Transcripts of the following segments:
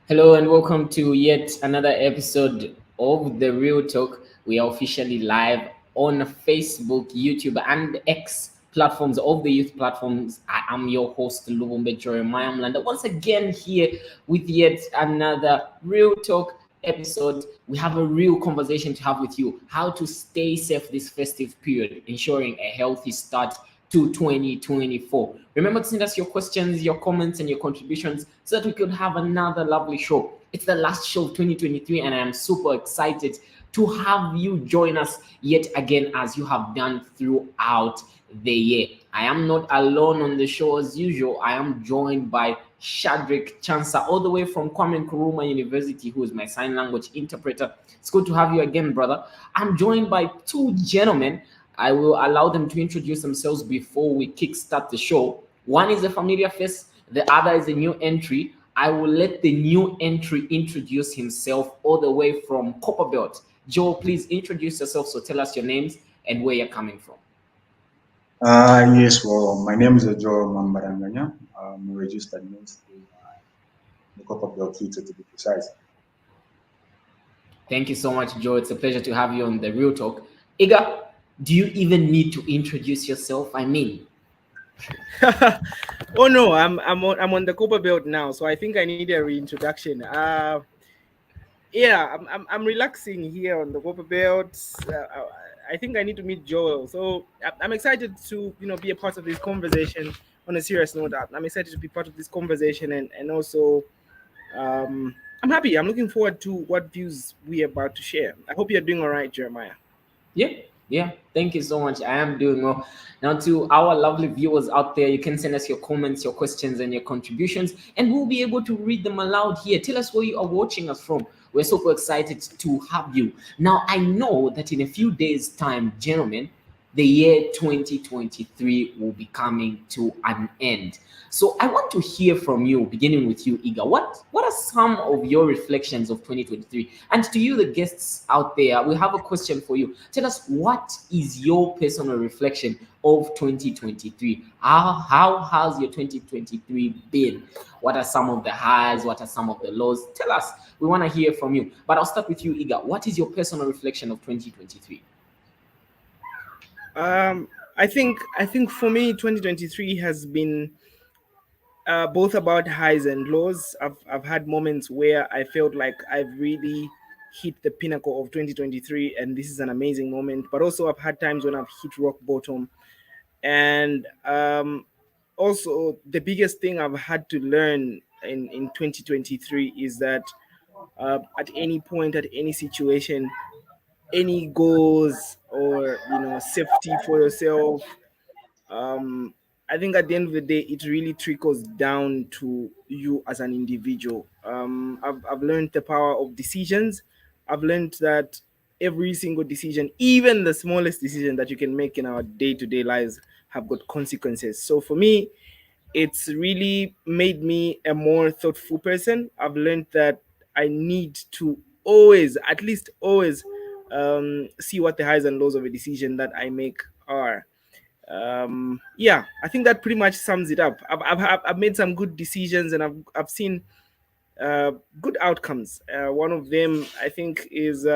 Hello and welcome to yet another episode of The Real Talk. We are officially live on Facebook, YouTube, and X platforms of the youth platforms. I am your host, Lubumbe Jeremiah Mlanda. Once again, here with yet another Real Talk episode. We have a real conversation to have with you how to stay safe this festive period, ensuring a healthy start to 2024. Remember to send us your questions, your comments, and your contributions so that we could have another lovely show. It's the last show of 2023, and I am super excited to have you join us yet again as you have done throughout the year. I am not alone on the show as usual. I am joined by Shadrach Chansa, all the way from Kwame Nkrumah University, who is my sign language interpreter. It's good to have you again, brother. I'm joined by two gentlemen. I will allow them to introduce themselves before we kickstart the show. One is a familiar face, the other is a new entry. I will let the new entry introduce himself all the way from Copperbelt. Joe, please introduce yourself. So tell us your names and where you're coming from. Yes, well, my name is Joe Mambaranganya. I'm a registered nurse in the Copper Belt Future to be precise. Thank you so much, Joe. It's a pleasure to have you on the Real Talk. Iga, do you even need to introduce yourself? I mean, Oh no, I'm on the Cooper Belt now, so I think I need a reintroduction. Yeah, I'm relaxing here on the Cooper Belt. I think I need to meet Joel, so I'm excited to be a part of this conversation. On a serious note, I'm excited to be part of this conversation, and also I'm happy. I'm looking forward to what views we are about to share. I hope you're doing all right, Jeremiah. yeah, yeah. Thank you so much. I am doing well. Now, to our lovely viewers out there, you can send us your comments, your questions, and your contributions, and we'll be able to read them aloud here. Tell us where you are watching us from. We're super excited to have you. Now, I know that in a few days' time, gentlemen, the year 2023 will be coming to an end. So I want to hear from you, beginning with you, Iga. What are some of your reflections of 2023? And to you, the guests out there, we have a question for you. Tell us, what is your personal reflection of 2023? How has your 2023 been? What are some of the highs? What are some of the lows? Tell us. We want to hear from you. But I'll start with you, Iga. What is your personal reflection of 2023? I think for me, 2023 has been both about highs and lows. I've had moments where I felt like I've really hit the pinnacle of 2023, and this is an amazing moment. But also, I've had times when I've hit rock bottom, and also the biggest thing I've had to learn in 2023 is that at any point, at any situation, any goals or safety for yourself, um, I think at the end of the day, it really trickles down to you as an individual. I've learned the power of decisions. I've learned that every single decision, even the smallest decision that you can make in our day to day lives, have got consequences. So for me, it's really made me a more thoughtful person. I've learned that I need to always, at least always, see what the highs and lows of a decision that I make are. Yeah, I think that pretty much sums it up. I've made some good decisions, and I've seen good outcomes. One of them, I think, is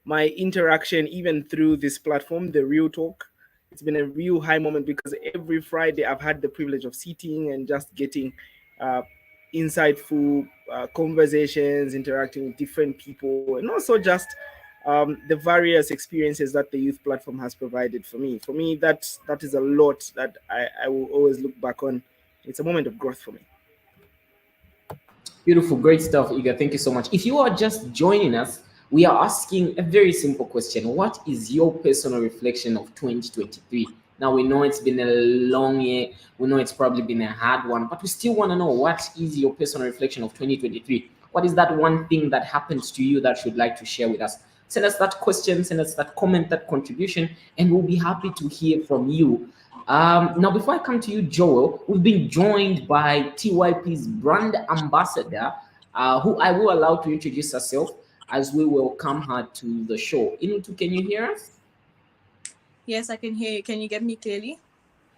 my interaction even through this platform, the Real Talk. It's been a real high moment because every Friday I've had the privilege of sitting and just getting uh, insightful conversations, interacting with different people, and also just the various experiences that the youth platform has provided for me. For me, that is a lot that I will always look back on. It's a moment of growth for me. Beautiful, great stuff, Iga. Thank you so much. If you are just joining us, we are asking a very simple question. What is your personal reflection of 2023? Now, we know it's been a long year. We know it's probably been a hard one, but we still want to know, what is your personal reflection of 2023? What is that one thing that happened to you that you'd like to share with us? Send us that question, send us that comment, that contribution, and we'll be happy to hear from you. Now, before I come to you, Joel, we've been joined by TYP's brand ambassador, who I will allow to introduce herself as we welcome her to the show. Inutu, can you hear us? Yes, I can hear you. Can you get me clearly?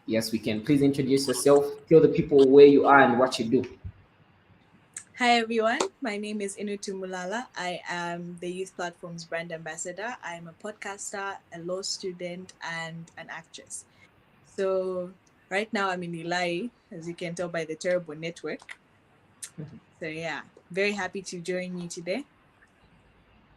Yes, we can. Please introduce yourself. Tell the people where you are and what you do. Hi everyone, my name is Inutu Mulala. I am the Youth Platform's brand ambassador. I am a podcaster, a law student, and an actress. So right now I'm in Ilai, as you can tell by the terrible network. So yeah, very happy to join you today.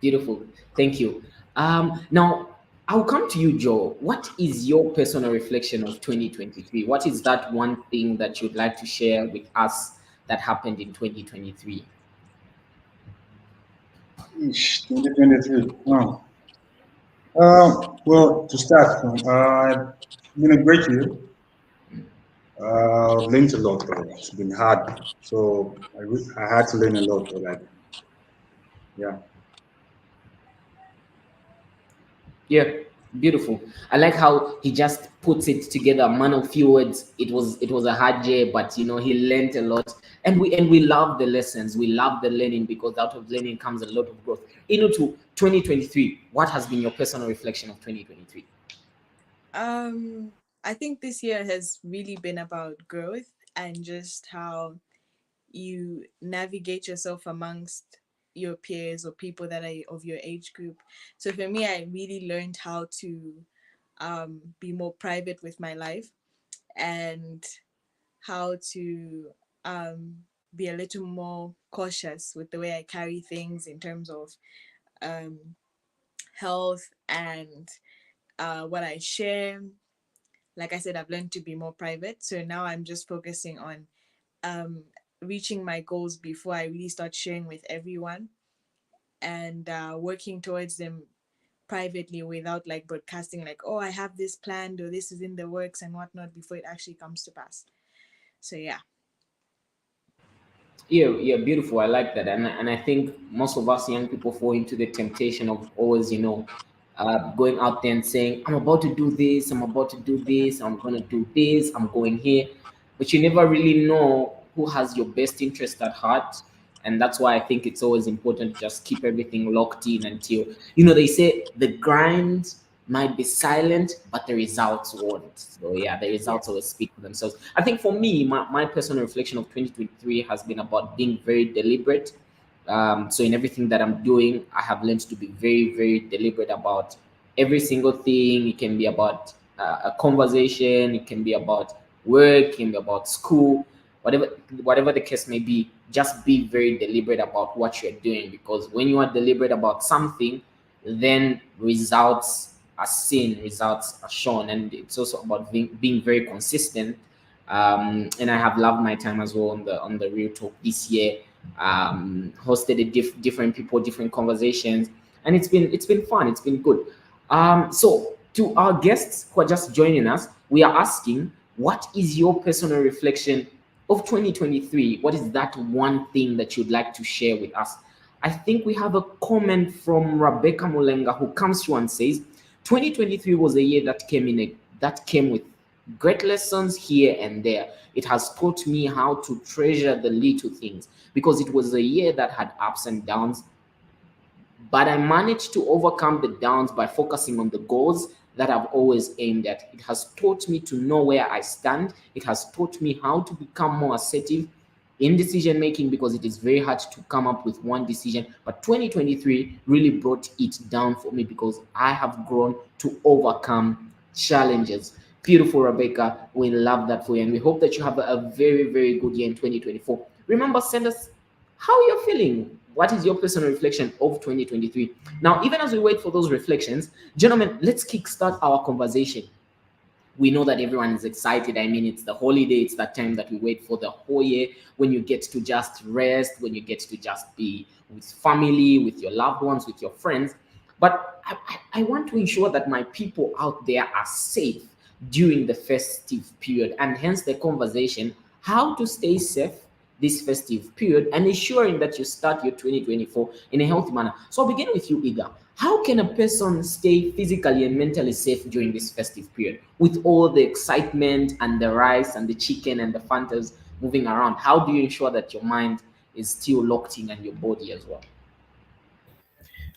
Beautiful. Thank you. Now, I'll come to you, Joe. What is your personal reflection of 2023? What is that one thing that you'd like to share with us that happened in 2023? 2023. Wow. Well, to start from, been a great year. Learned a lot. Though. It's been hard, so I had to learn a lot. Though, like, yeah. Yeah, beautiful. I like how he just puts it together. Man of few words. It was a hard year, but he learned a lot, and we love the lessons. We love the learning because out of learning comes a lot of growth. Into 2023, what has been your personal reflection of 2023? Um, I think this year has really been about growth and just how you navigate yourself amongst your peers or people that are of your age group. So for me, I really learned how to be more private with my life and how to um, be a little more cautious with the way I carry things in terms of um, health and what I share. Like I said, I've learned to be more private. So now I'm just focusing on um, reaching my goals before I really start sharing with everyone and working towards them privately without like broadcasting like, oh, I have this planned or this is in the works and whatnot before it actually comes to pass. So yeah. Yeah, beautiful. I like that, and I think most of us young people fall into the temptation of always, going out there and saying, "I'm about to do this. I'm about to do this. I'm gonna do this. I'm going here," but you never really know who has your best interest at heart, and that's why I think it's always important to just keep everything locked in until they say the grind might be silent, but the results won't. So yeah, the Yeah. results always speak for themselves. I think for me, my personal reflection of 2023 has been about being very deliberate. So in everything that I'm doing, I have learned to be very, very deliberate about every single thing. It can be about a conversation, it can be about work, it can be about school, whatever whatever the case may be. Just be very deliberate about what you're doing, because when you are deliberate about something, then results are seen, results are shown, and it's also about being very consistent. And I have loved my time as well on the Real Talk this year. Hosted different people, different conversations, and it's been fun. It's been good. So to our guests who are just joining us, we are asking, what is your personal reflection of 2023? What is that one thing that you'd like to share with us? I think we have a comment from Rebecca Mulenga who comes through and says, 2023 was a year that came with great lessons here and there. It has taught me how to treasure the little things, because it was a year that had ups and downs, but I managed to overcome the downs by focusing on the goals that I've always aimed at. It has taught me to know where I stand. It has taught me how to become more assertive in decision making, because it is very hard to come up with one decision. But 2023 really brought it down for me, because I have grown to overcome challenges. Beautiful, Rebecca. We love that for you. And we hope that you have a very, very good year in 2024. Remember, send us how you're feeling. What is your personal reflection of 2023? Now, even as we wait for those reflections, gentlemen, let's kickstart our conversation. We know that everyone is excited. I mean, it's the holiday, it's that time that we wait for the whole year, when you get to just rest, when you get to just be with family, with your loved ones, with your friends. But I want to ensure that my people out there are safe during the festive period, and hence the conversation, how to stay safe this festive period and ensuring that you start your 2024 in a healthy manner. So I'll begin with you, Iga. How can a person stay physically and mentally safe during this festive period with all the excitement and the rice and the chicken and the fantas moving around? How do you ensure that your mind is still locked in and your body as well?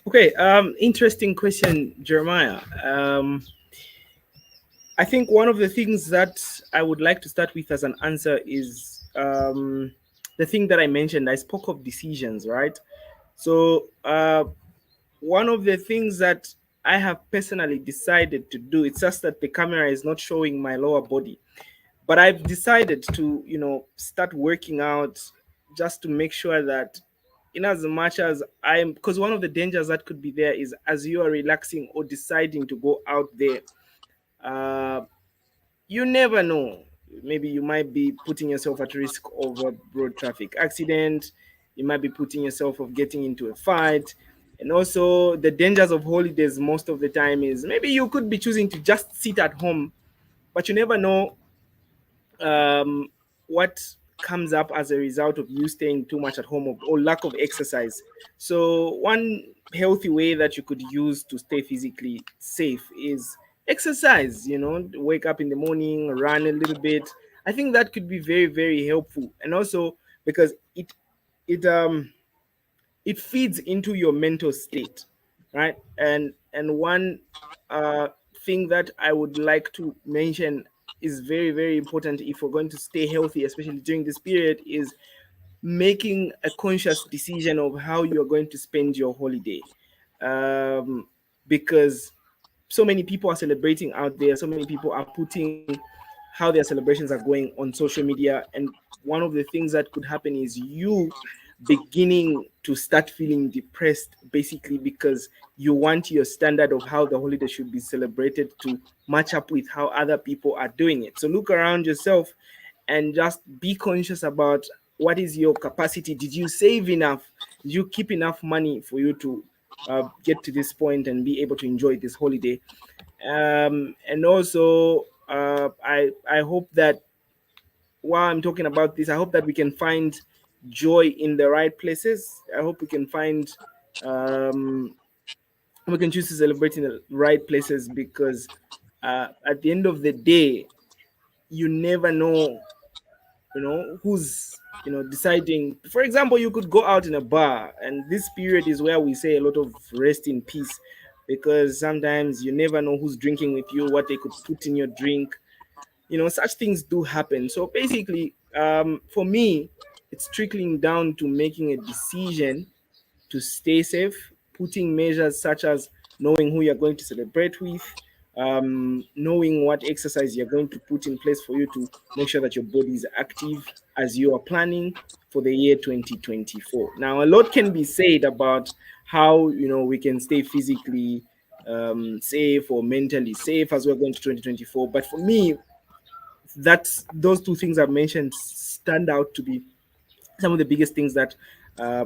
Okay, interesting question, Jeremiah. I think one of the things that I would like to start with as an answer is the thing that I mentioned, I spoke of decisions, right? So one of the things that I have personally decided to do, it's just that the camera is not showing my lower body, but I've decided to, start working out just to make sure that, in as much as I'm, because one of the dangers that could be there is as you are relaxing or deciding to go out there, uh, you never know. Maybe you might be putting yourself at risk of a road traffic accident. You might be putting yourself of getting into a fight. And also the dangers of holidays most of the time is maybe you could be choosing to just sit at home, but you never know um, what comes up as a result of you staying too much at home or lack of exercise. So one healthy way that you could use to stay physically safe is exercise. Wake up in the morning, run a little bit. I think that could be very, very helpful. And also because it it feeds into your mental state, right? And one uh, thing that I would like to mention is very, very important if we're going to stay healthy, especially during this period, is making a conscious decision of how you're going to spend your holiday. Um, because so many people are celebrating out there, so many people are putting how their celebrations are going on social media, and one of the things that could happen is you beginning to start feeling depressed, basically because you want your standard of how the holiday should be celebrated to match up with how other people are doing it. So look around yourself and just be conscious about what is your capacity. Did you save enough? Did you keep enough money for you to get to this point and be able to enjoy this holiday? And also, I hope that while I'm talking about this, I hope that we can find joy in the right places. I hope we can find um, we can choose to celebrate in the right places, because at the end of the day, you never know, who's deciding. For example, you could go out in a bar, and this period is where we say a lot of rest in peace, because sometimes you never know who's drinking with you, what they could put in your drink. Such things do happen. So basically, for me, it's trickling down to making a decision to stay safe, putting measures such as knowing who you're going to celebrate with, knowing what exercise you're going to put in place for you to make sure that your body is active as you are planning for the year 2024. Now, a lot can be said about how we can stay physically safe or mentally safe as we're going to 2024. But for me, that's those two things I've mentioned stand out to be some of the biggest things that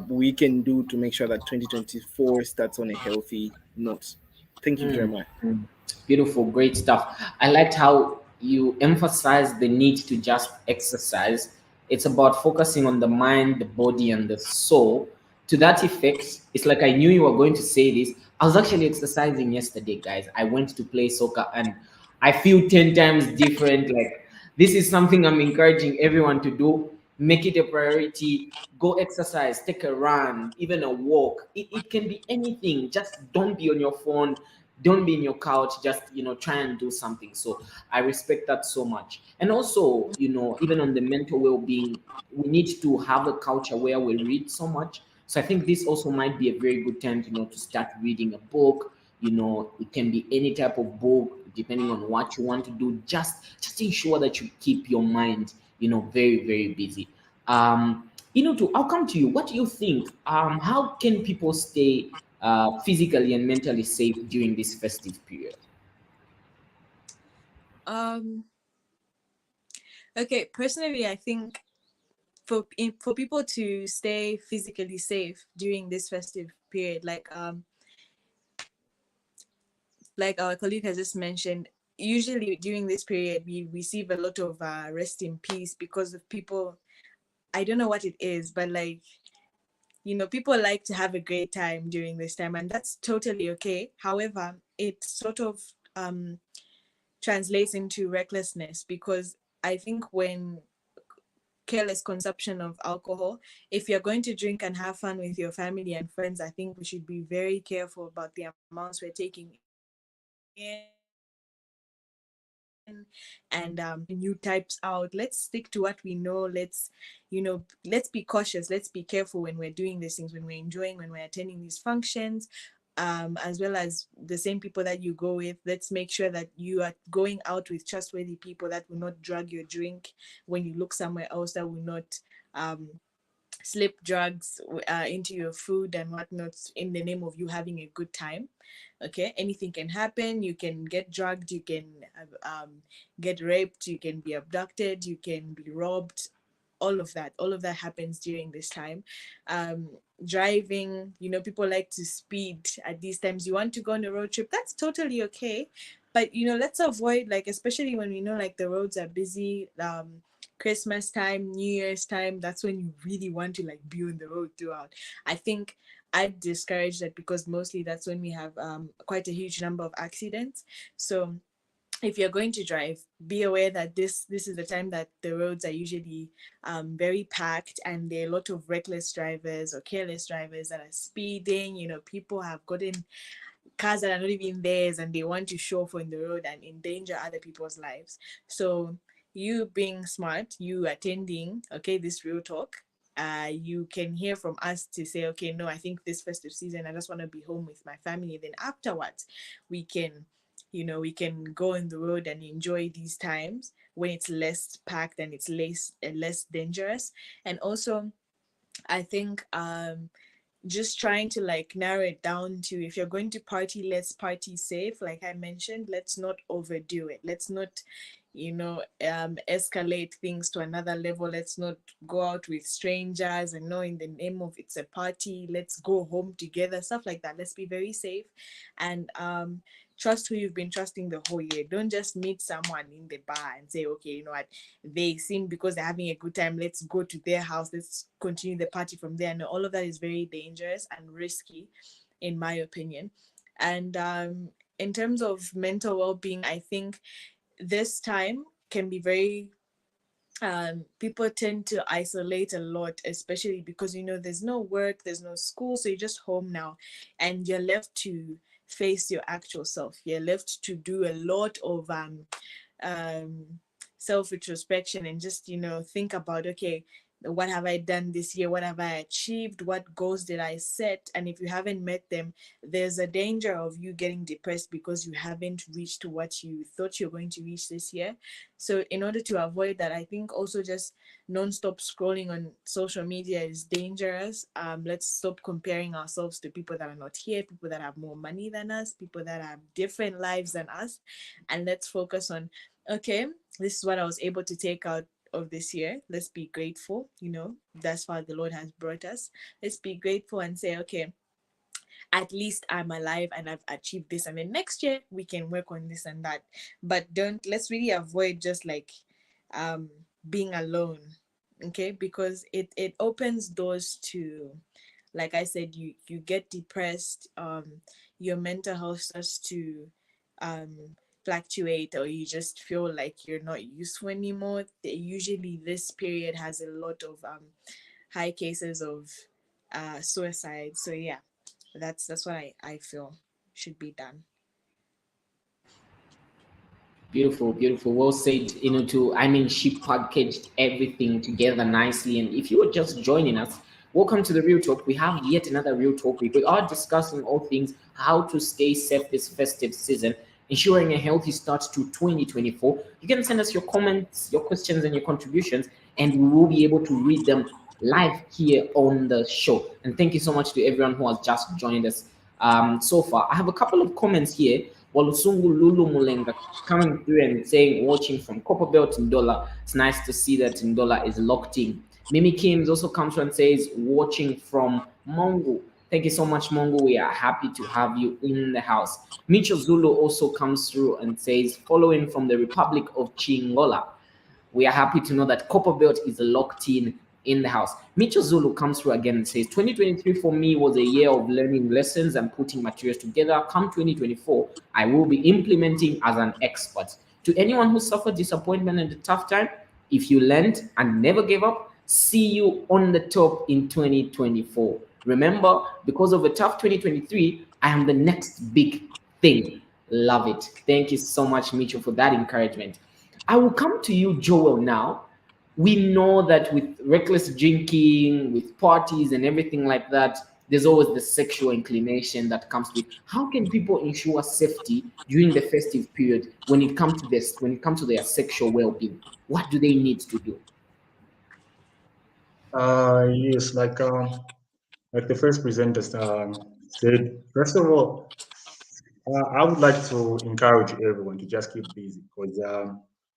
we can do to make sure that 2024 starts on a healthy note. Thank you very Mm, much. mm. Beautiful, great stuff. I liked how you emphasize the need to just exercise. It's about focusing on the mind, the body, and the soul. To that effect, it's like I knew you were going to say this. I was actually exercising yesterday, guys. I went to play soccer and I feel 10 times different. Like, this is something I'm encouraging everyone to do. Make it a priority. Go exercise, take a run, even a walk. It can be anything. Just don't be on your phone, don't be in your couch, just try and do something. So I respect that so much. And also, even on the mental well-being, we need to have a culture where we read so much. So I think this also might be a very good time to start reading a book. It can be any type of book depending on what you want to do. Just ensure that you keep your mind very, very busy. I'll come to you. What do you think? How can people stay physically and mentally safe during this festive period? Um, okay, personally, I think for people to stay physically safe during this festive period, like our colleague has just mentioned, usually during this period we receive a lot of rest in peace because of people. I don't know what it is, but people like to have a great time during this time, and that's totally okay. However, it sort of translates into recklessness, because I think when careless consumption of alcohol, if you're going to drink and have fun with your family and friends, I think we should be very careful about the amounts we're taking in, and also and new types out. Let's stick to what we know. Let's be cautious. Let's be careful when we're doing these things, when we're enjoying, when we're attending these functions. As well as the same people that you go with, let's make sure that you are going out with trustworthy people that will not drug your drink when you look somewhere else, that will not slip drugs into your food and whatnot in the name of you having a good time. Okay, anything can happen. You can get drugged, you can get raped, you can be abducted, you can be robbed. All of that happens during this time. um Driving, people like to speed at these times. You want to go on a road trip, that's totally okay, but let's avoid, like, especially when we know like the roads are busy. Christmas time, New Year's time, that's when you really want to like be on the road throughout. I think I discourage that because mostly that's when we have quite a huge number of accidents. So if you're going to drive, be aware that this is the time that the roads are usually very packed, and there are a lot of reckless drivers or careless drivers that are speeding. People have gotten cars that are not even theirs, and they want to show off on the road and endanger other people's lives. So you being smart, you attending, okay, this real talk, you can hear from us to say, okay, no, I think this festive season I just want to be home with my family. Then afterwards, we can we can go on the road and enjoy these times when it's less packed and it's less dangerous. And also, I think just trying to like narrow it down to, if you're going to party, let's party safe. Like I mentioned, let's not overdo it. Let's not escalate things to another level. Let's not go out with strangers and know in the name of it's a party, let's go home together, stuff like that. Let's be very safe, and trust who you've been trusting the whole year. Don't just meet someone in the bar and say, okay, you know what, they seem, because they're having a good time, let's go to their house, let's continue the party from there. And all of that is very dangerous and risky, in my opinion. And in terms of mental well-being, I think this time can be very people tend to isolate a lot, especially because there's no work, there's no school, so you're just home now, and you're left to face your actual self. You're left to do a lot of um self retrospection, and just think about, okay, what have I done this year, what have I achieved, what goals did I set. And if you haven't met them, there's a danger of you getting depressed because you haven't reached what you thought you're going to reach this year. So in order to avoid that, I think also just non-stop scrolling on social media is dangerous. Let's stop comparing ourselves to people that are not here, people that have more money than us, people that have different lives than us, and let's focus on, okay, this is what I was able to take out of this year. Let's be grateful. That's far the Lord has brought us. Let's be grateful and say, okay, at least I'm alive and I've achieved this, and then next year we can work on this and that. But let's really avoid just like um being alone, okay, because it opens doors to, like I said, you get depressed, your mental health starts to fluctuate, or you just feel like you're not useful anymore. Usually this period has a lot of high cases of suicide. So yeah, that's what I feel should be done. Beautiful, beautiful. Well said. She packaged everything together nicely. And if you are just joining us, welcome to the Real Talk. We have yet another Real Talk week. We are discussing all things how to stay safe this festive season, ensuring a healthy start to 2024. You can send us your comments, your questions, and your contributions, and we will be able to read them live here on the show. And thank you so much to everyone who has just joined us so far. I have a couple of comments here. Walusungu Lulu Mulenga coming through and saying, watching from Copperbelt in Dollar. It's nice to see that in Dollar is locked in. Mimi Kims also comes through and says, watching from Mongo. Thank you so much, Mongo. We are happy to have you in the house. Micho Zulu also comes through and says, following from the Republic of Chingola. We are happy to know that Copperbelt is locked in the house. Micho Zulu comes through again and says, 2023 for me was a year of learning lessons and putting materials together. Come 2024, I will be implementing as an expert. To anyone who suffered disappointment and a tough time, if you learned and never gave up, see you on the top in 2024. Remember, because of a tough 2023, I am the next big thing. Love it. Thank you so much, Mitchell, for that encouragement. I will come to you, Joel, now. We know that with reckless drinking, with parties and everything like that, there's always the sexual inclination that comes with. How can people ensure safety during the festive period when it comes to this, when it comes to their sexual well-being? What do they need to do? Yes, like the first presenter said, first of all, I would like to encourage everyone to just keep busy because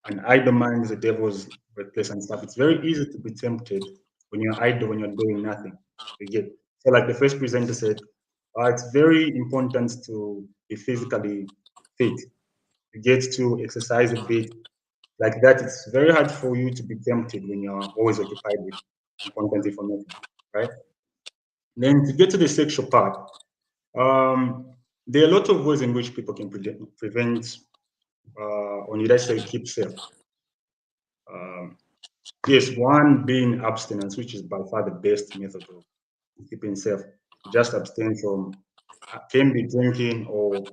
an idle mind is a devil's workplace and stuff. It's very easy to be tempted when you're idle, when you're doing nothing. You get so, like the first presenter said, it's very important to be physically fit. You get to exercise a bit. Like that, it's very hard for you to be tempted when you're always occupied with important information, right? Then to get to the sexual part, um, there are a lot of ways in which people can prevent, or need I say, keep safe. Um, yes, one being abstinence, which is by far the best method of keeping safe. Just abstain from can be drinking or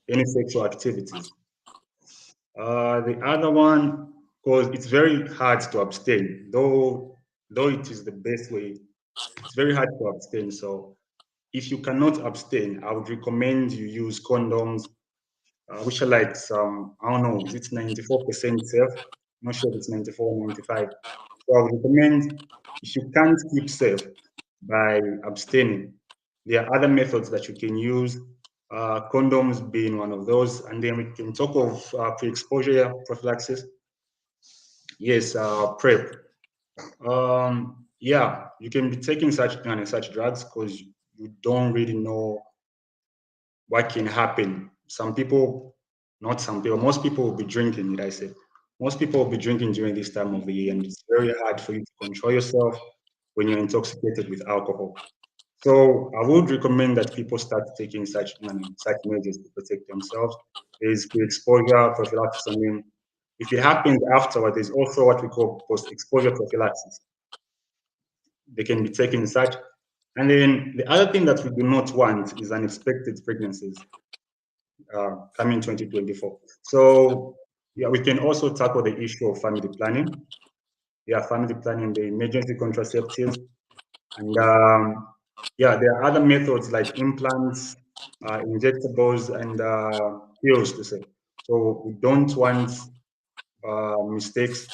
any sexual activities. The other one, because it's very hard to abstain, though it is the best way, it's very hard to abstain. So if you cannot abstain, I would recommend you use condoms, which are like some, I don't know, is it 94% safe? I'm not sure if it's 94 or 95. So I would recommend if you can't keep safe by abstaining, there are other methods that you can use, condoms being one of those. And then we can talk of pre-exposure prophylaxis. Yes, PrEP. Yeah, you can be taking such drugs because you don't really know what can happen. Some people, not some people, most people will be drinking, did I say? Most people will be drinking during this time of the year, and it's very hard for you to control yourself when you're intoxicated with alcohol. So I would recommend that people start taking such measures to protect themselves. There's pre-exposure prophylaxis, and then if it happens afterward, there's also what we call post-exposure prophylaxis. They can be taken such. And then the other thing that we do not want is unexpected pregnancies coming 2024. So yeah, we can also tackle the issue of family planning. Yeah, family planning, the emergency contraceptives, and yeah, there are other methods like implants, injectables, and pills to say. So we don't want mistakes.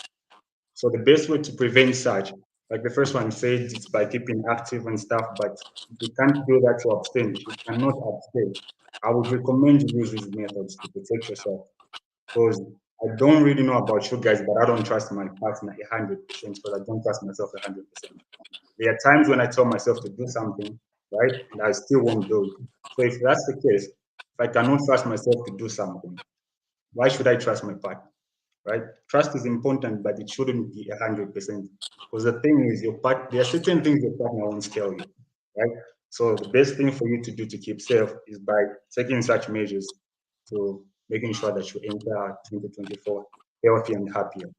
So the best way to prevent such, like the first one said, it's by keeping active and stuff. But if you can't do that, to abstain. If you cannot abstain, I would recommend you use these methods to protect yourself. Because I don't really know about you guys, but I don't trust my partner 100% because I don't trust myself 100%. There are times when I tell myself to do something, right, and I still won't do it. So if that's the case, if I cannot trust myself to do something, why should I trust my partner? Right? Trust is important, but it shouldn't be 100%. Because the thing is, there are certain things your partner won't tell you, right? So the best thing for you to do to keep safe is by taking such measures to making sure that you enter 2024 healthy and happier.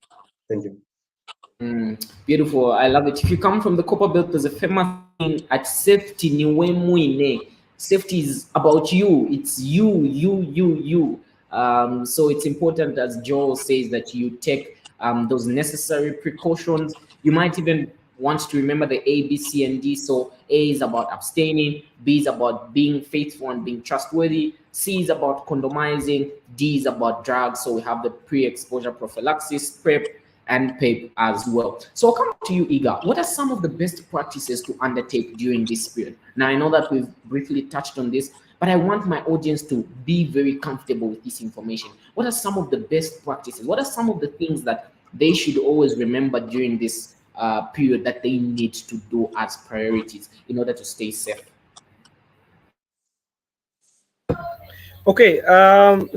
Thank you. Beautiful. I love it. If you come from the copper belt, there's a famous saying at safety ni we muine. Safety is about you. It's you. So it's important, as Joel says, that you take those necessary precautions. You might even want to remember the A, B, C, and D. So A is about abstaining, B is about being faithful and being trustworthy, C is about condomizing, D is about drugs. So we have the pre-exposure prophylaxis, PrEP, and PEP as well. So I'll come to you, Iga. What are some of the best practices to undertake during this period? Now, I know that we've briefly touched on this, but I want my audience to be very comfortable with this information. What are some of the best practices? What are some of the things that they should always remember during this period that they need to do as priorities in order to stay safe? Okay,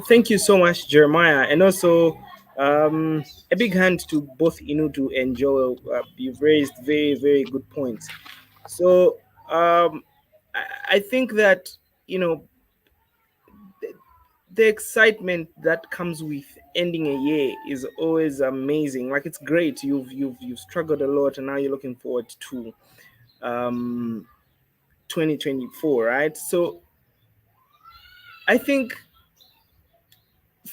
thank you so much, Jeremiah, and also a big hand to both Inudu and Joel. You've raised very, very good points. So I think that you know the excitement that comes with ending a year is always amazing. Like it's great. You've struggled a lot, and now you're looking forward to um, 2024, right? So I think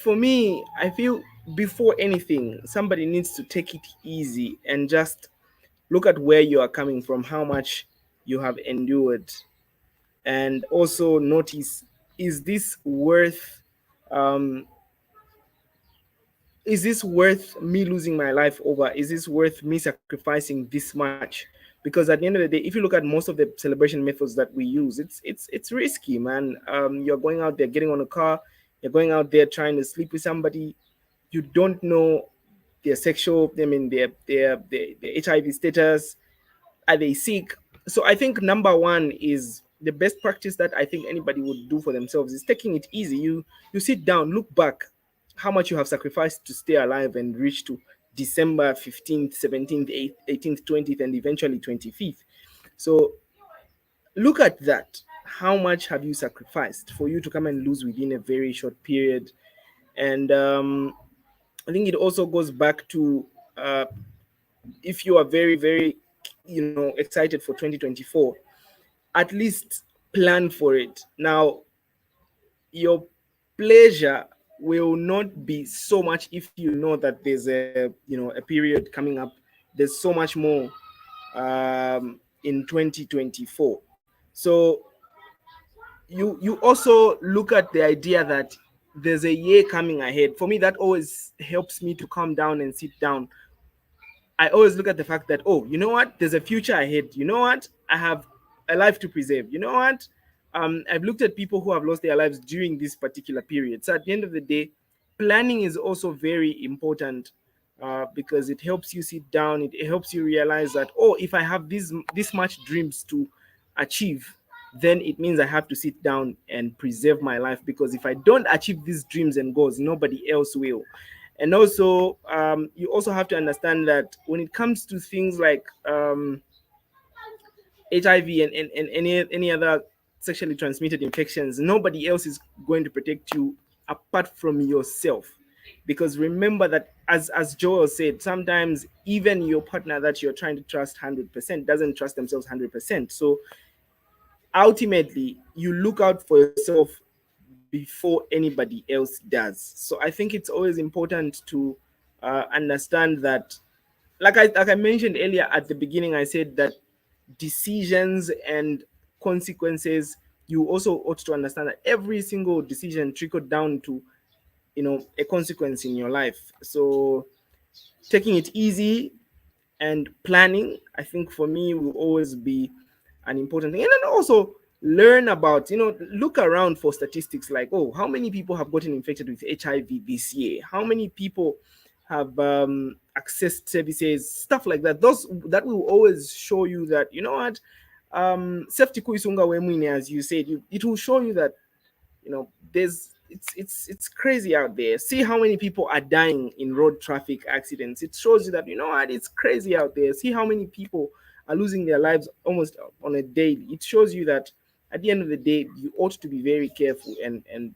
For me, I feel before anything, somebody needs to take it easy and just look at where you are coming from, how much you have endured, and also notice, is this worth um, is this worth me losing my life over? Is this worth me sacrificing this much? Because at the end of the day, if you look at most of the celebration methods that we use, it's risky, man. You're going out there, getting on a car, you're going out there trying to sleep with somebody you don't know their sexual, I mean their HIV status, are they sick? So I think number one is the best practice that I think anybody would do for themselves is taking it easy. You sit down, look back, how much you have sacrificed to stay alive and reach to December 15th, 17th, 18th, 20th, and eventually 25th. So look at that. How much have you sacrificed for you to come and lose within a very short period? And I think it also goes back to uh, if you are very, very, excited for 2024, at least plan for it. Now, your pleasure will not be so much if you know that there's a period coming up. There's so much more in 2024. So you also look at the idea that there's a year coming ahead. For me, that always helps me to calm down and sit down. I always look at the fact that, oh, you know what? There's a future ahead. You know what? I have a life to preserve. You know what? I've looked at people who have lost their lives during this particular period. So at the end of the day, planning is also very important because it helps you sit down. It helps you realize that, oh, if I have this much dreams to achieve, then it means I have to sit down and preserve my life, because if I don't achieve these dreams and goals, nobody else will. And also, you also have to understand that when it comes to things like HIV and any other sexually transmitted infections, nobody else is going to protect you apart from yourself. Because remember that, as Joel said, sometimes even your partner that you're trying to trust 100% doesn't trust themselves 100%. So ultimately, you look out for yourself before anybody else does. So I think it's always important to understand that, like I mentioned earlier at the beginning, I said that decisions and consequences. You also ought to understand that every single decision trickled down to a consequence in your life. So taking it easy and planning, I think for me, will always be an important thing. And then also learn about, look around for statistics like, oh, how many people have gotten infected with HIV this year? How many people have accessed services, stuff like that. Those that will always show you that, you know what, safety kuisunga wemwine, as you said, it will show you that there's it's crazy out there. See how many people are dying in road traffic accidents. It shows you that, you know what, it's crazy out there. See how many people are losing their lives almost on a daily. It shows you that at the end of the day, you ought to be very careful and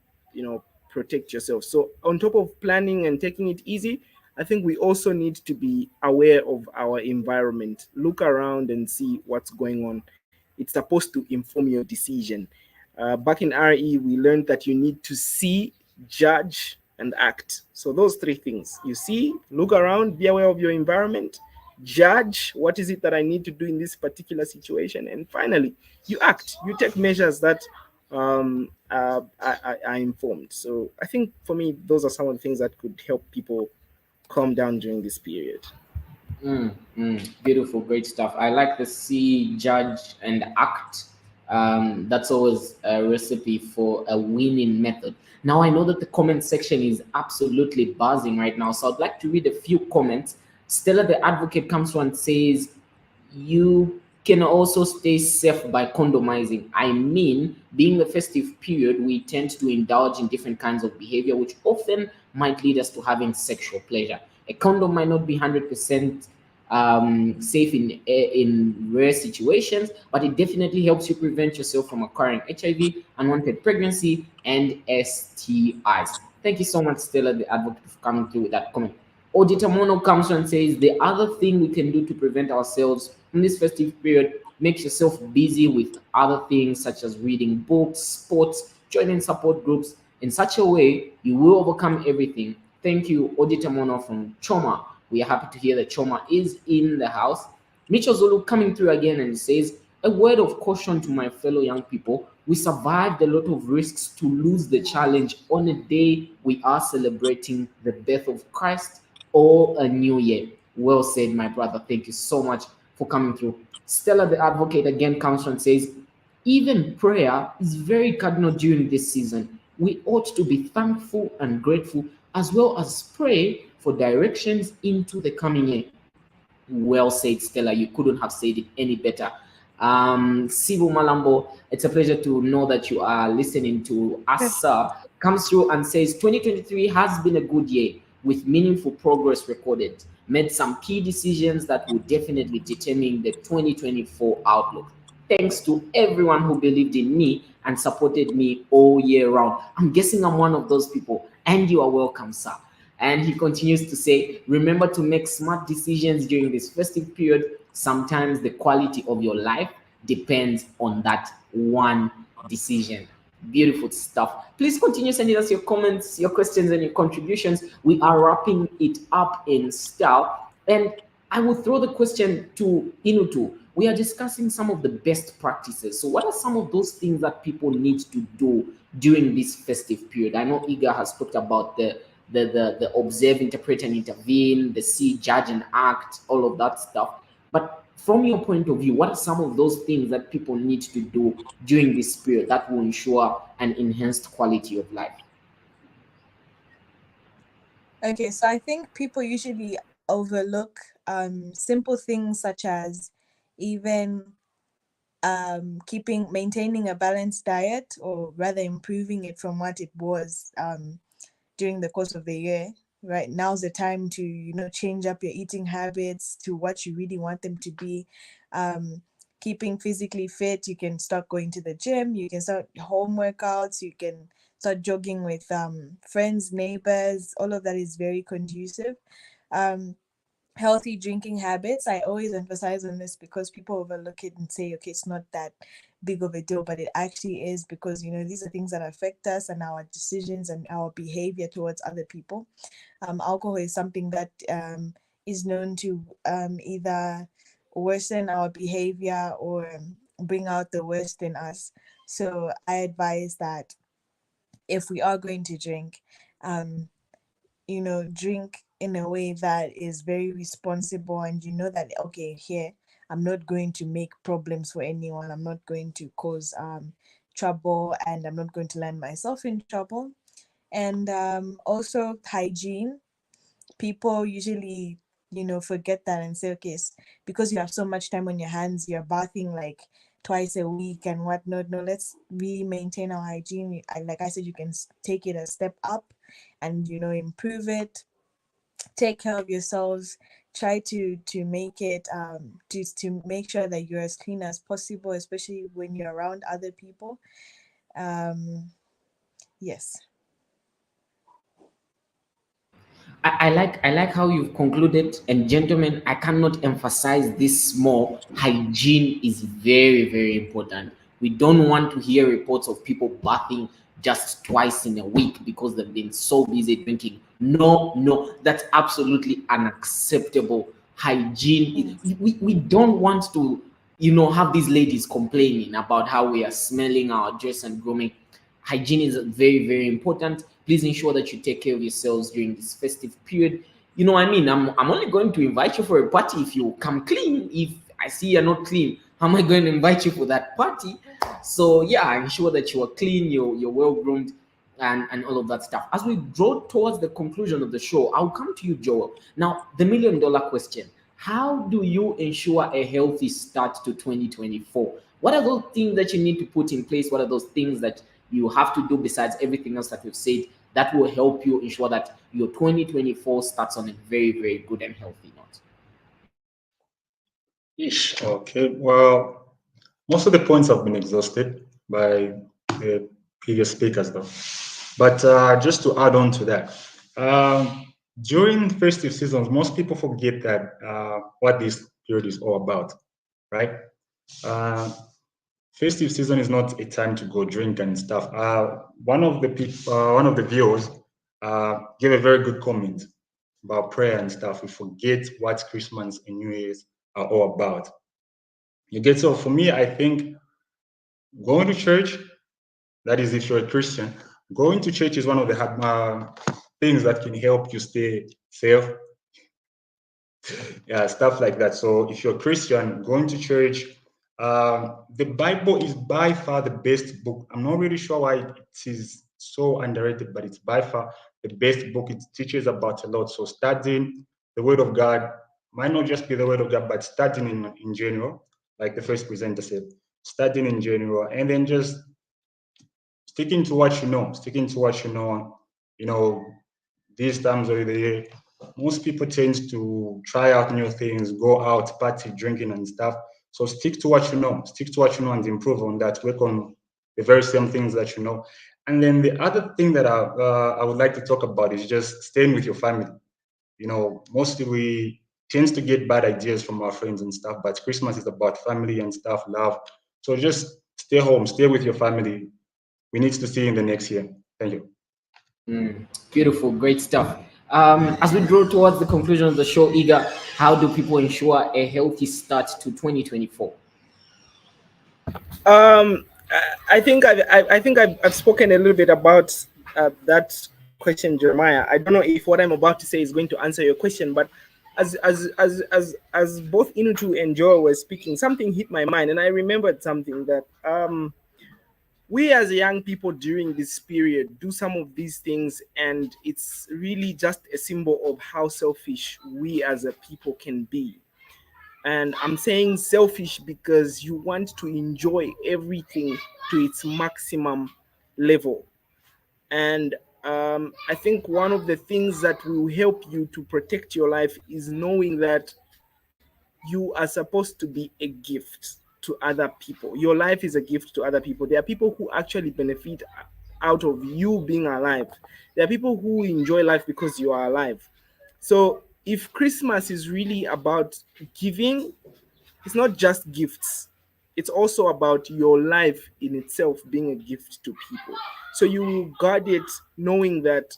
protect yourself. So on top of planning and taking it easy, I think we also need to be aware of our environment. Look around and see what's going on. It's supposed to inform your decision. Back in RE, we learned that you need to see, judge, and act. So those three things: you see, look around, be aware of your environment, judge what is it that I need to do in this particular situation, and finally, you act. You take measures that are informed. So I think for me, those are some of the things that could help people calm down during this period. Beautiful, great stuff. I like the see, judge, and act. That's always a recipe for a winning method. Now, I know that the comment section is absolutely buzzing right now, so I'd like to read a few comments. Stella the Advocate comes through and says, you can also stay safe by condomizing. I mean, being the festive period, we tend to indulge in different kinds of behavior, which often might lead us to having sexual pleasure. A condom might not be 100% safe in rare situations, but it definitely helps you prevent yourself from acquiring HIV, unwanted pregnancy, and STIs. Thank you so much, Stella, the Advocate, for coming through with that comment. Auditor Mono comes through and says, the other thing we can do to prevent ourselves in this festive period, make yourself busy with other things such as reading books, sports, joining support groups, In such a way, you will overcome everything. Thank you, Auditor Mono from Choma. We are happy to hear that Choma is in the house. Mitchell Zulu coming through again and says, a word of caution to my fellow young people. We survived a lot of risks to lose the challenge on a day we are celebrating the birth of Christ or a new year. Well said, my brother. Thank you so much for coming through. Stella the advocate again comes and says, even prayer is very cardinal during this season. We ought to be thankful and grateful as well as pray for directions into the coming year. Well said, Stella. You couldn't have said it any better. Sibu Malambo, it's a pleasure to know that you are listening to us. Comes through and says 2023 has been a good year with meaningful progress recorded. Made some key decisions that will definitely determine the 2024 outlook. Thanks to everyone who believed in me and supported me all year round. I'm guessing I'm one of those people, and you are welcome, sir. And he continues to say, remember to make smart decisions during this festive period. Sometimes the quality of your life depends on that one decision. Beautiful stuff. Please continue sending us your comments, your questions, and your contributions. We are wrapping it up in style. And I will throw the question to Inutu. We are discussing some of the best practices. So, what are some of those things that people need to do during this festive period? I know Iga has talked about the observe, interpret, and intervene, the see, judge, and act, all of that stuff. But from your point of view, what are some of those things that people need to do during this period that will ensure an enhanced quality of life? Okay, so I think people usually overlook simple things such as even maintaining a balanced diet, or rather improving it from what it was during the course of the year. Right, now's the time to change up your eating habits to what you really want them to be. Keeping physically fit, you can start going to the gym, you can start home workouts, you can start jogging with friends, neighbors. All of that is very conducive. Healthy drinking habits, I always emphasize on this because people overlook it and say, okay, it's not that big of a deal, but it actually is, because these are things that affect us and our decisions and our behavior towards other people. Alcohol is something that is known to either worsen our behavior or bring out the worst in us. So I advise that if we are going to drink, drink in a way that is very responsible, and that, okay, here I'm not going to make problems for anyone, I'm not going to cause trouble, and I'm not going to land myself in trouble. And also hygiene. People usually forget that and say, okay, because you have so much time on your hands, you're bathing like twice a week and whatnot. No, let's really maintain our hygiene. Like I said, you can take it a step up and improve it. Take care of yourselves. Try to make it to make sure that you're as clean as possible, especially when you're around other people. Yes. I like how you've concluded. And gentlemen, I cannot emphasize this more. Hygiene is very, very important. We don't want to hear reports of people bathing just twice in a week because they've been so busy drinking. No, no, that's absolutely unacceptable. Hygiene, we don't want to, have these ladies complaining about how we are smelling our dress and grooming. Hygiene is very, very important. Please ensure that you take care of yourselves during this festive period. You know what I mean? I'm only going to invite you for a party if you come clean. If I see you're not clean, how am I going to invite you for that party? So yeah, ensure that you are clean, you're well groomed, and all of that stuff. As we draw towards the conclusion of the show, I'll come to you, Joel. Now, the $1,000,000 question: how do you ensure a healthy start to 2024? What are those things that you need to put in place? What are those things that you have to do besides everything else that we've said that will help you ensure that your 2024 starts on a very, very good and healthy note? Ish. Okay. Well, most of the points have been exhausted by the previous speakers, though. But just to add on to that, during festive seasons, most people forget that what this period is all about, right? Uh, festive season is not a time to go drink and stuff. One of the viewers gave a very good comment about prayer and stuff. We forget what Christmas and New Year's are all about. You get, so for me, I think going to church, that is if you're a Christian, going to church is one of the things that can help you stay safe, yeah, stuff like that. So if you're a Christian, going to church, the Bible is by far the best book. I'm not really sure why it is so underrated, but it's by far the best book. It teaches about a lot. So studying the Word of God might not just be the Word of God, but studying in general, like the first presenter said, studying in general, and then just sticking to what you know, sticking to what you know. You know, these times of the year, most people tend to try out new things, go out, party, drinking, and stuff. So stick to what you know, stick to what you know, and improve on that. Work on the very same things that you know. And then the other thing that I would like to talk about is just staying with your family. You know, mostly we tend to get bad ideas from our friends and stuff, but Christmas is about family and stuff, love. So just stay home, stay with your family. We need to see you in the next year. Thank you. Beautiful, great stuff. As we draw towards the conclusion of the show, Iga, how do people ensure a healthy start to 2024? I've spoken a little bit about that question, Jeremiah. I don't know if what I'm about to say is going to answer your question, but as both Inutu and Joel were speaking, something hit my mind, and I remembered something that we as young people during this period do some of these things, and it's really just a symbol of how selfish we as a people can be. And I'm saying selfish because you want to enjoy everything to its maximum level. And I think one of the things that will help you to protect your life is knowing that you are supposed to be a gift to other people. Your life is a gift to other people. There are people who actually benefit out of you being alive. There are people who enjoy life because you are alive. So if Christmas is really about giving, it's not just gifts, it's also about your life in itself being a gift to people. So you will guard it knowing that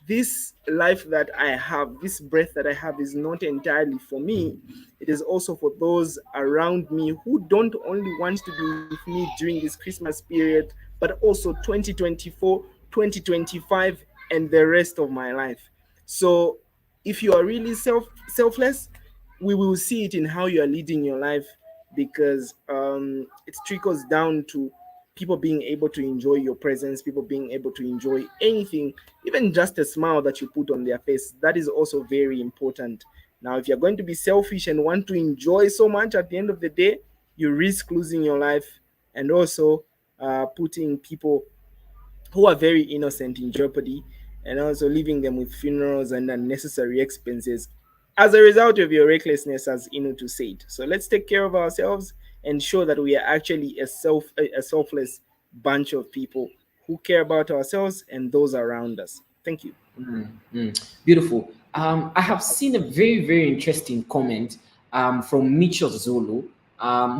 this life that I have, this breath that I have, is not entirely for me. It is also for those around me who don't only want to be with me during this Christmas period, but also 2024, 2025, and the rest of my life. So if you are really selfless, we will see it in how you are leading your life, because it trickles down to people being able to enjoy your presence, people being able to enjoy anything, even just a smile that you put on their face. That is also very important. Now, if you're going to be selfish and want to enjoy so much, at the end of the day, you risk losing your life, and also putting people who are very innocent in jeopardy, and also leaving them with funerals and unnecessary expenses as a result of your recklessness, as Inutu said. So let's take care of ourselves and show that we are actually a selfless bunch of people who care about ourselves and those around us. Thank you. Beautiful. I have seen a very, very interesting comment from Mitchell Zulu,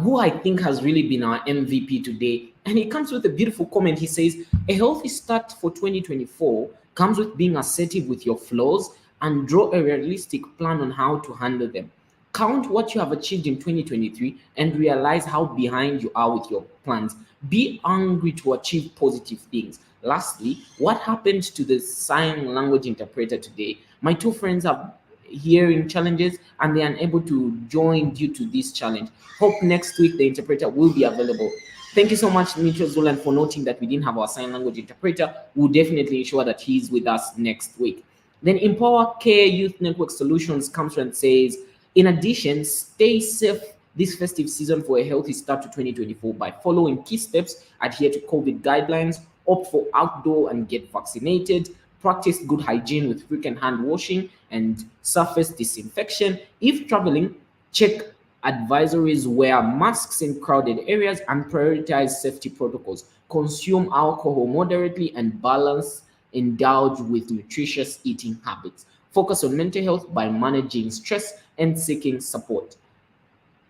who I think has really been our MVP today. And he comes with a beautiful comment. He says, a healthy start for 2024 comes with being assertive with your flaws and draw a realistic plan on how to handle them. Count what you have achieved in 2023 and realize how behind you are with your plans. Be hungry to achieve positive things. Lastly, what happened to the sign language interpreter today? My two friends are hearing challenges and they are unable to join due to this challenge. Hope next week the interpreter will be available. Thank you so much, Mitchell Zulan, for noting that we didn't have our sign language interpreter. We'll definitely ensure that he's with us next week. Then Empower Care Youth Network Solutions comes and says, in addition, stay safe this festive season for a healthy start to 2024 by following key steps, adhere to COVID guidelines, opt for outdoor and get vaccinated, practice good hygiene with frequent hand washing and surface disinfection. If traveling, check advisories, wear masks in crowded areas, and prioritize safety protocols. Consume alcohol moderately and balance, indulge with nutritious eating habits. Focus on mental health by managing stress and seeking support.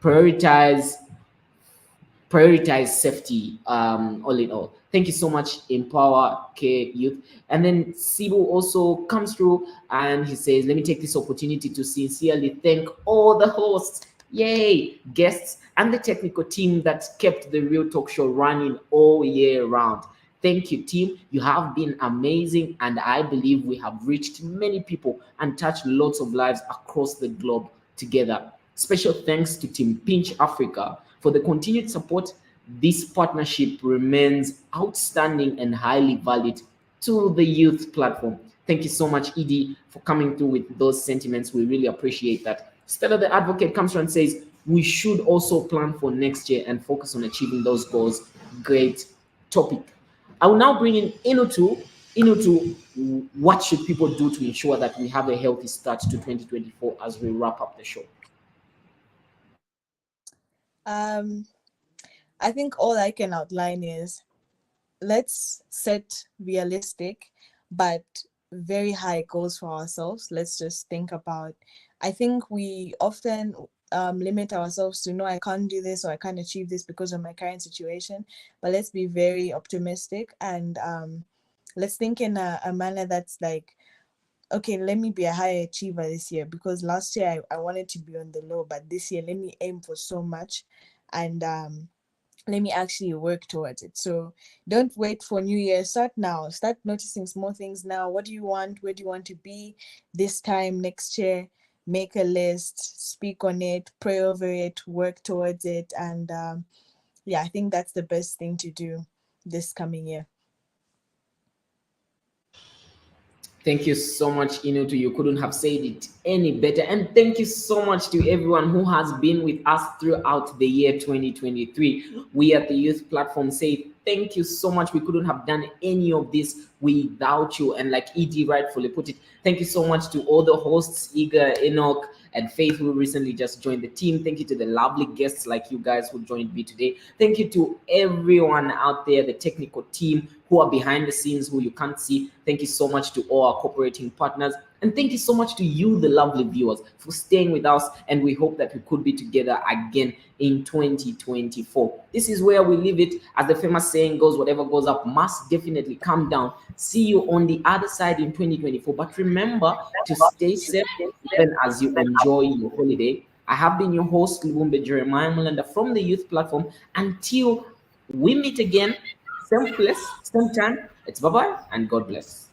Prioritize prioritize safety all in all. Thank you so much, Empower K Youth. And then Sibu also comes through and he says, let me take this opportunity to sincerely thank all the hosts, yay, guests, and the technical team that kept the Real Talk Show running all year round. Thank you, team. You have been amazing, and I believe we have reached many people and touched lots of lives across the globe together. Special thanks to Team Pinch Africa for the continued support. This partnership remains outstanding and highly valued to the youth platform. Thank you so much, Edie, for coming through with those sentiments. We really appreciate that. Stella the Advocate comes through and says, we should also plan for next year and focus on achieving those goals. Great topic. I will now bring in Inutu. Inutu, what should people do to ensure that we have a healthy start to 2024 as we wrap up the show? I think all I can outline is, let's set realistic but very high goals for ourselves. Let's just think about, I think we often limit ourselves to, no, I can't do this or I can't achieve this because of my current situation. But let's be very optimistic and let's think in a manner that's like, okay, let me be a high achiever this year, because last year I wanted to be on the low, but this year let me aim for so much and let me actually work towards it. So don't wait for New Year. Start now. Start noticing small things now. What do you want? Where do you want to be this time next year? Make a list, speak on it, pray over it, work towards it. And yeah, I think that's the best thing to do this coming year. Thank you so much, Inutu. You couldn't have said it any better. And thank you so much to everyone who has been with us throughout the year 2023. We at the Youth Platform say thank you so much. We couldn't have done any of this without you. And like Edie rightfully put it, thank you so much to all the hosts, Iga, Enoch, and Faith, who recently just joined the team. Thank you to the lovely guests like you guys who joined me today. Thank you to everyone out there, the technical team who are behind the scenes, who you can't see. Thank you so much to all our cooperating partners. And thank you so much to you, the lovely viewers, for staying with us. And we hope that we could be together again in 2024. This is where we leave it. As the famous saying goes, whatever goes up must definitely come down. See you on the other side in 2024. But remember to stay safe even as you enjoy your holiday. I have been your host, Lubumbe Jeremiah Mulanda from the Youth Platform. Until we meet again, same place, same time. It's bye-bye and God bless.